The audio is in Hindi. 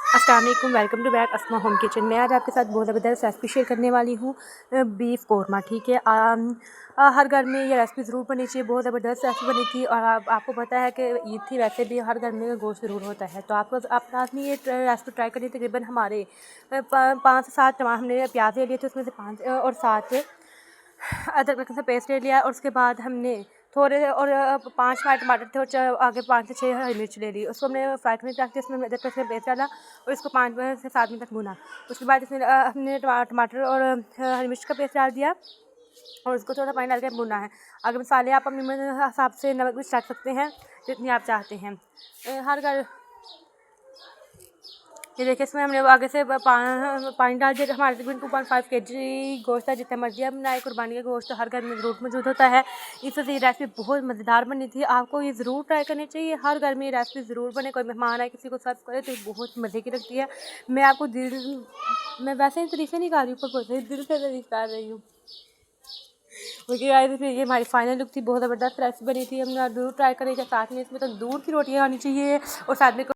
अस्सलाम वालेकुम, welcome to back Asma home kitchen. मैं आज आपके साथ बहुत ज़बरदस्त रेसिपी शेयर करने वाली हूँ, बीफ कौरमा। ठीक है, हर घर में ये रेसिपी ज़रूर बनी चाहिए। बहुत ज़बरदस्त रेसिपी बनी थी और आपको पता है कि ईद थी, वैसे भी हर घर में गोश्त ज़रूर होता है। तो आपको अपना आदमी ये रेसिपी ट्राई करनी। तकरीबन हमारे 5 से 7 हमने प्याज ले लिए थे, उसमें से 5 और 7 अदरक लहसुन का पेस्ट ले लिया। और उसके बाद हमने थोड़े और 5 टमाटर थे और आगे 5 से 6 हरी मिर्च ले ली। उसको हमने फ्राई करने रख दिया, उसमें अदरक लहसुन का पेस्ट डाला और इसको 5 से 7 मिनट तक भुना। उसके बाद इसमें हमने टमाटर और हरी मिर्च का पेस्ट डाल दिया और उसको थोड़ा पानी डाल के भुना है। आगे मसाले आप अपने हिसाब से नमक भी डाल सकते हैं जितनी आप चाहते हैं। हर घर ये देखिए, इसमें हमने आगे से पानी डाल दिया। हमारे तकरीबन 2.5 kg गोश्त है। जितना मर्जी आप बनाए, कुर्बानी का गोश्त तो हर घर में ज़रूर मौजूद होता है। इस वजह ये रेसिपी बहुत मज़ेदार बनी थी। आपको ये ज़रूर ट्राई करनी चाहिए। हर घर में ये रेसिपी ज़रूर बने। कोई मेहमान आए, किसी को सर्व करे तो बहुत मज़े की लगती है। मैं वैसे ही तारीफ़ें नहीं कर रही हूँ, पर बहुत दिल से तारीफ़ कर रही हूँ क्योंकि ये हमारी फाइनल लुक थी। बहुत ज़बरदस्त रेसिपी बनी थी। हम ज़रूर ट्राई करेंगे। साथ में इसमें तंदूर की रोटियाँ आनी चाहिए और साथ में